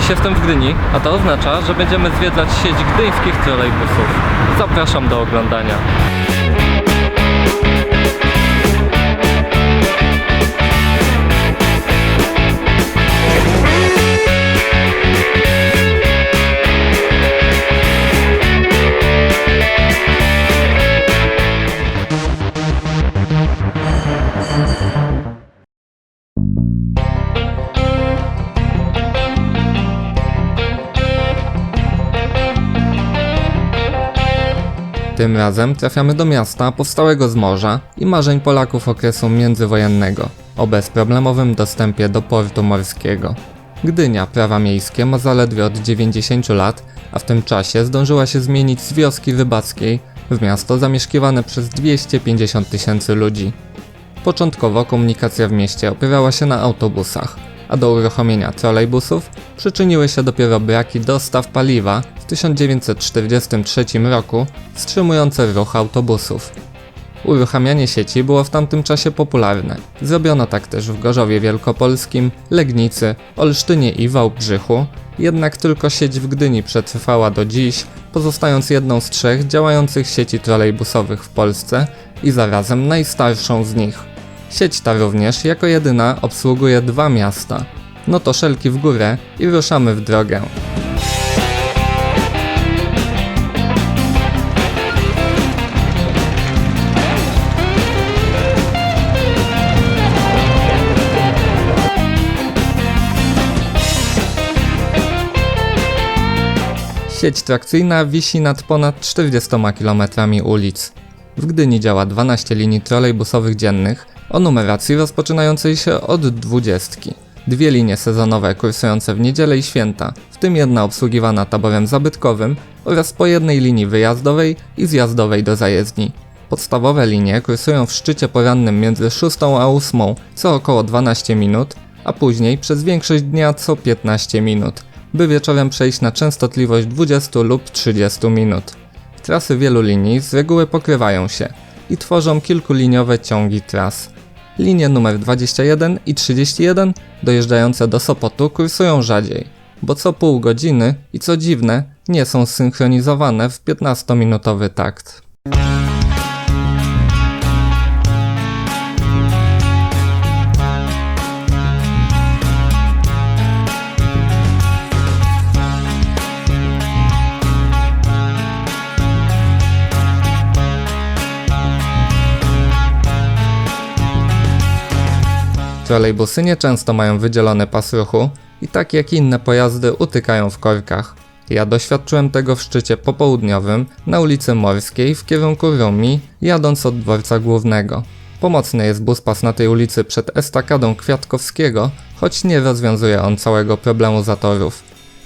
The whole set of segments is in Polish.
Dziś jestem w Gdyni, a to oznacza, że będziemy zwiedzać sieć gdyńskich trolejbusów. Zapraszam do oglądania. Tym razem trafiamy do miasta powstałego z morza i marzeń Polaków okresu międzywojennego, o bezproblemowym dostępie do portu morskiego. Gdynia, prawa miejskie, ma zaledwie od 90 lat, a w tym czasie zdążyła się zmienić z wioski rybackiej w miasto zamieszkiwane przez 250 tysięcy ludzi. Początkowo komunikacja w mieście opierała się na autobusach, a do uruchomienia trolejbusów przyczyniły się dopiero braki dostaw paliwa w 1943 roku, wstrzymujące ruch autobusów. Uruchamianie sieci było w tamtym czasie popularne. Zrobiono tak też w Gorzowie Wielkopolskim, Legnicy, Olsztynie i Wałbrzychu, jednak tylko sieć w Gdyni przetrwała do dziś, pozostając jedną z 3 działających sieci trolejbusowych w Polsce i zarazem najstarszą z nich. Sieć ta również jako jedyna obsługuje 2 miasta. No to szelki w górę i ruszamy w drogę. Sieć trakcyjna wisi nad ponad 40 km ulic. W Gdyni działa 12 linii trolejbusowych dziennych o numeracji rozpoczynającej się od 20. 2 linie sezonowe kursujące w niedzielę i święta, w tym jedna obsługiwana taborem zabytkowym oraz po jednej linii wyjazdowej i zjazdowej do zajezdni. Podstawowe linie kursują w szczycie porannym między 6 a 8 co około 12 minut, a później przez większość dnia co 15 minut, by wieczorem przejść na częstotliwość 20 lub 30 minut. Trasy wielu linii z reguły pokrywają się i tworzą kilkuliniowe ciągi tras. Linie numer 21 i 31 dojeżdżające do Sopotu kursują rzadziej, bo co pół godziny i co dziwne, nie są zsynchronizowane w 15-minutowy takt. Trolejbusy nieczęsto mają wydzielony pas ruchu i tak jak inne pojazdy utykają w korkach. Ja doświadczyłem tego w szczycie popołudniowym na ulicy Morskiej w kierunku Rumi, jadąc od dworca głównego. Pomocny jest buspas na tej ulicy przed estakadą Kwiatkowskiego, choć nie rozwiązuje on całego problemu zatorów.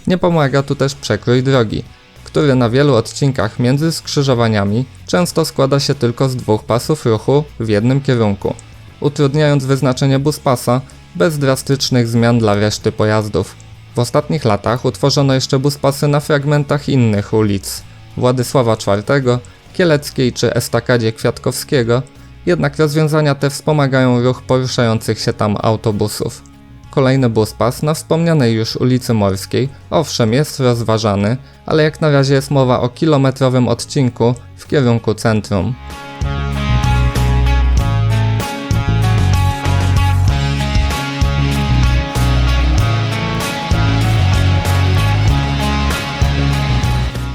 Nie pomaga tu też przekrój drogi, który na wielu odcinkach między skrzyżowaniami często składa się tylko z 2 pasów ruchu w jednym kierunku, utrudniając wyznaczenie buspasa bez drastycznych zmian dla reszty pojazdów. W ostatnich latach utworzono jeszcze buspasy na fragmentach innych ulic Władysława IV, Kieleckiej czy estakadzie Kwiatkowskiego, jednak rozwiązania te wspomagają ruch poruszających się tam autobusów. Kolejny buspas na wspomnianej już ulicy Morskiej owszem jest rozważany, ale jak na razie jest mowa o kilometrowym odcinku w kierunku centrum.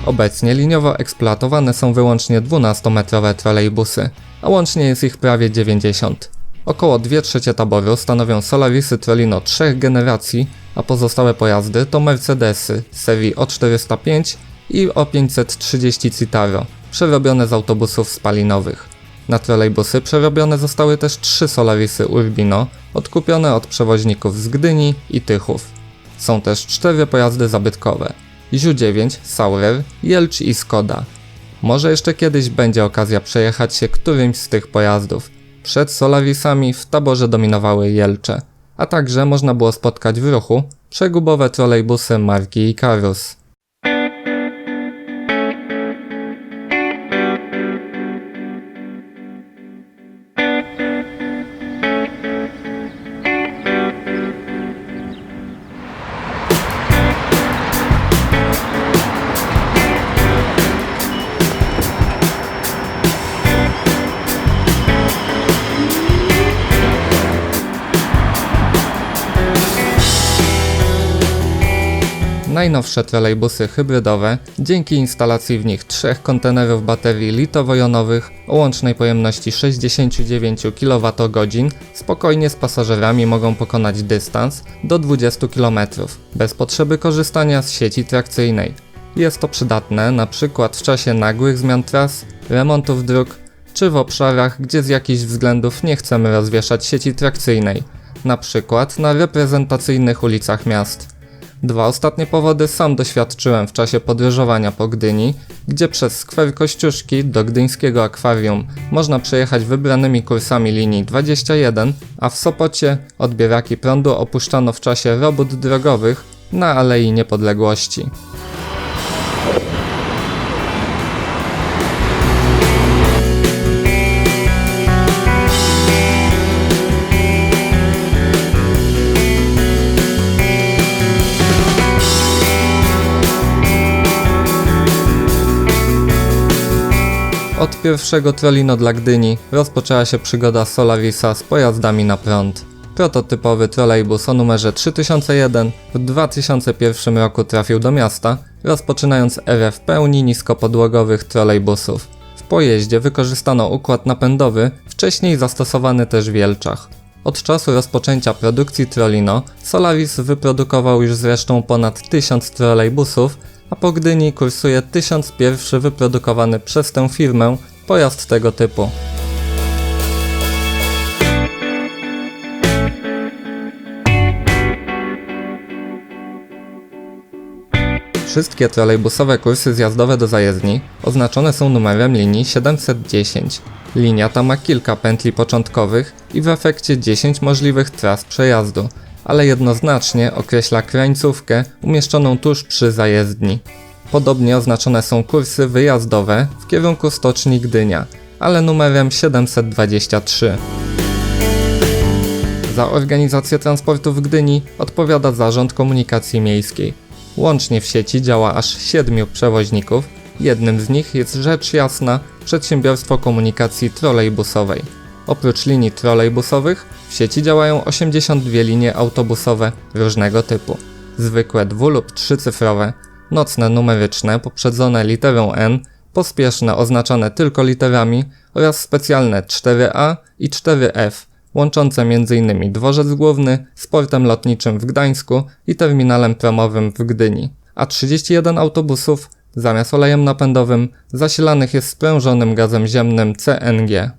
Obecnie liniowo eksploatowane są wyłącznie 12-metrowe trolejbusy, a łącznie jest ich prawie 90. Około 2/3 taboru stanowią Solarisy Trolino 3 generacji, a pozostałe pojazdy to Mercedesy serii O405 i O530 Citaro, przerobione z autobusów spalinowych. Na trolejbusy przerobione zostały też 3 Solarisy Urbino, odkupione od przewoźników z Gdyni i Tychów. Są też 4 pojazdy zabytkowe: Ziu-9, Saurer, Jelcz i Skoda. Może jeszcze kiedyś będzie okazja przejechać się którymś z tych pojazdów. Przed Solarisami w taborze dominowały Jelcze, a także można było spotkać w ruchu przegubowe trolejbusy marki Ikarus. Najnowsze trolejbusy hybrydowe, dzięki instalacji w nich 3 kontenerów baterii litowo-jonowych o łącznej pojemności 69 kWh, spokojnie z pasażerami mogą pokonać dystans do 20 km, bez potrzeby korzystania z sieci trakcyjnej. Jest to przydatne np. w czasie nagłych zmian tras, remontów dróg, czy w obszarach, gdzie z jakichś względów nie chcemy rozwieszać sieci trakcyjnej, np. na reprezentacyjnych ulicach miast. 2 ostatnie powody sam doświadczyłem w czasie podróżowania po Gdyni, gdzie przez skwer Kościuszki do gdyńskiego akwarium można przejechać wybranymi kursami linii 21, a w Sopocie odbieraki prądu opuszczano w czasie robót drogowych na Alei Niepodległości. Od pierwszego Trollino dla Gdyni rozpoczęła się przygoda Solarisa z pojazdami na prąd. Prototypowy trolejbus o numerze 3001 w 2001 roku trafił do miasta, rozpoczynając erę w pełni niskopodłogowych trolejbusów. W pojeździe wykorzystano układ napędowy, wcześniej zastosowany też w Jelczach. Od czasu rozpoczęcia produkcji Trollino Solaris wyprodukował już zresztą ponad 1000 trolejbusów, a po Gdyni kursuje 1001 wyprodukowany przez tę firmę pojazd tego typu. Wszystkie trolejbusowe kursy zjazdowe do zajezdni oznaczone są numerem linii 710. Linia ta ma kilka pętli początkowych i w efekcie 10 możliwych tras przejazdu, ale jednoznacznie określa krańcówkę umieszczoną tuż przy zajezdni. Podobnie oznaczone są kursy wyjazdowe w kierunku stoczni Gdynia, ale numerem 723. Za organizację transportu w Gdyni odpowiada Zarząd Komunikacji Miejskiej. Łącznie w sieci działa aż 7 przewoźników, jednym z nich jest rzecz jasna Przedsiębiorstwo Komunikacji Trolejbusowej. Oprócz linii trolejbusowych w sieci działają 82 linie autobusowe różnego typu. Zwykłe 2- lub 3-cyfrowe, nocne numeryczne poprzedzone literą N, pospieszne oznaczane tylko literami oraz specjalne 4A i 4F, łączące m.in. Dworzec Główny z portem lotniczym w Gdańsku i terminalem promowym w Gdyni, a 31 autobusów zamiast olejem napędowym zasilanych jest sprężonym gazem ziemnym CNG.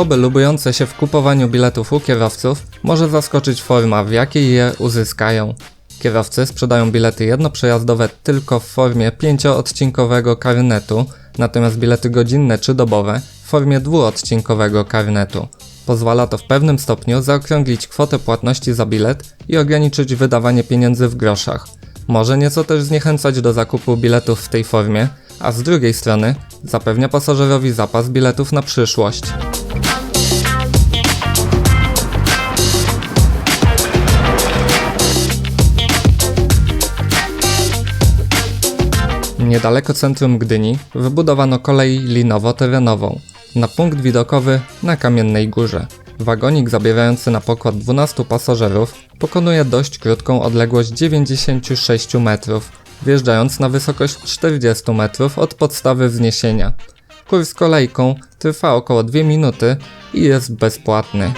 Osoby lubujące się w kupowaniu biletów u kierowców może zaskoczyć forma, w jakiej je uzyskają. Kierowcy sprzedają bilety jednoprzejazdowe tylko w formie 5-odcinkowego karnetu, natomiast bilety godzinne czy dobowe w formie 2-odcinkowego karnetu. Pozwala to w pewnym stopniu zaokrąglić kwotę płatności za bilet i ograniczyć wydawanie pieniędzy w groszach. Może nieco też zniechęcać do zakupu biletów w tej formie, a z drugiej strony zapewnia pasażerowi zapas biletów na przyszłość. Niedaleko centrum Gdyni wybudowano kolej linowo-terenową, na punkt widokowy na Kamiennej Górze. Wagonik zabierający na pokład 12 pasażerów pokonuje dość krótką odległość 96 metrów, wjeżdżając na wysokość 40 metrów od podstawy wzniesienia. Kurs kolejką trwa około 2 minuty i jest bezpłatny.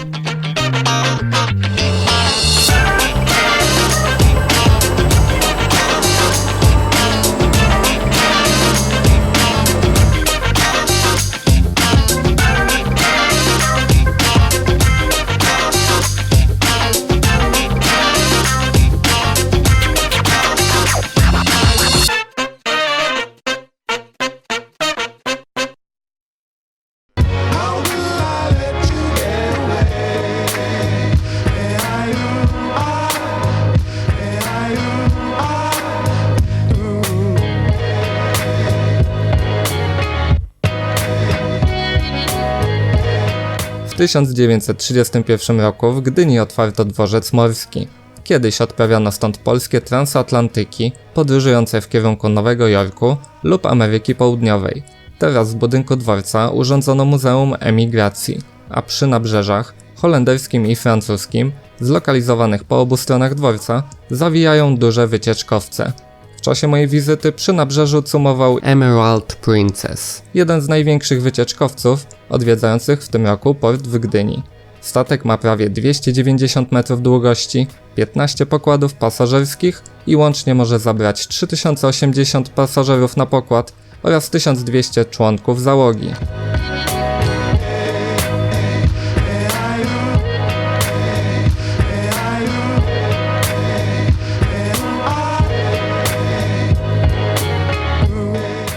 1931 roku w Gdyni otwarto dworzec morski. Kiedyś odprawiano stąd polskie transatlantyki podróżujące w kierunku Nowego Jorku lub Ameryki Południowej. Teraz w budynku dworca urządzono Muzeum Emigracji, a przy nabrzeżach holenderskim i francuskim, zlokalizowanych po obu stronach dworca, zawijają duże wycieczkowce. W czasie mojej wizyty przy nabrzeżu cumował Emerald Princess, jeden z największych wycieczkowców odwiedzających w tym roku port w Gdyni. Statek ma prawie 290 metrów długości, 15 pokładów pasażerskich i łącznie może zabrać 3080 pasażerów na pokład oraz 1200 członków załogi.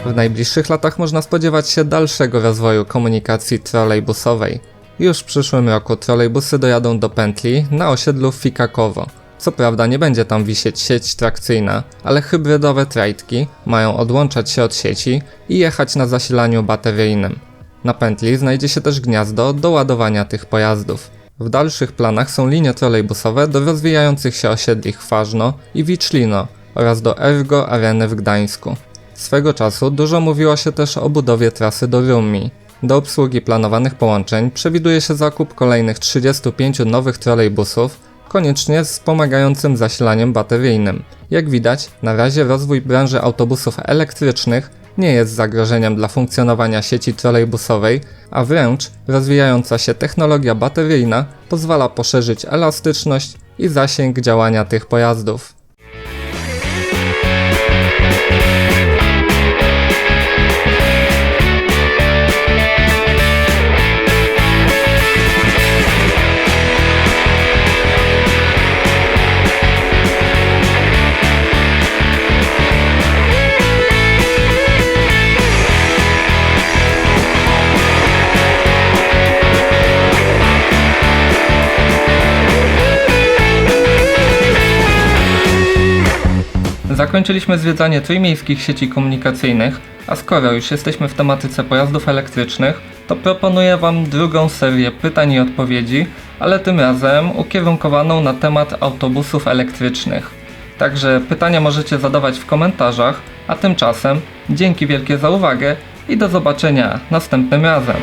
W najbliższych latach można spodziewać się dalszego rozwoju komunikacji trolejbusowej. Już w przyszłym roku trolejbusy dojadą do pętli na osiedlu Fikakowo. Co prawda nie będzie tam wisieć sieć trakcyjna, ale hybrydowe trajdki mają odłączać się od sieci i jechać na zasilaniu bateryjnym. Na pętli znajdzie się też gniazdo do ładowania tych pojazdów. W dalszych planach są linie trolejbusowe do rozwijających się osiedli Chważno i Wiczlino oraz do Ergo Areny w Gdańsku. Swego czasu dużo mówiło się też o budowie trasy do Rummi. Do obsługi planowanych połączeń przewiduje się zakup kolejnych 35 nowych trolejbusów, koniecznie z wspomagającym zasilaniem bateryjnym. Jak widać, na razie rozwój branży autobusów elektrycznych nie jest zagrożeniem dla funkcjonowania sieci trolejbusowej, a wręcz rozwijająca się technologia bateryjna pozwala poszerzyć elastyczność i zasięg działania tych pojazdów. Zakończyliśmy zwiedzanie trójmiejskich sieci komunikacyjnych, a skoro już jesteśmy w tematyce pojazdów elektrycznych, to proponuję Wam drugą serię pytań i odpowiedzi, ale tym razem ukierunkowaną na temat autobusów elektrycznych. Także pytania możecie zadawać w komentarzach, a tymczasem dzięki wielkie za uwagę i do zobaczenia następnym razem.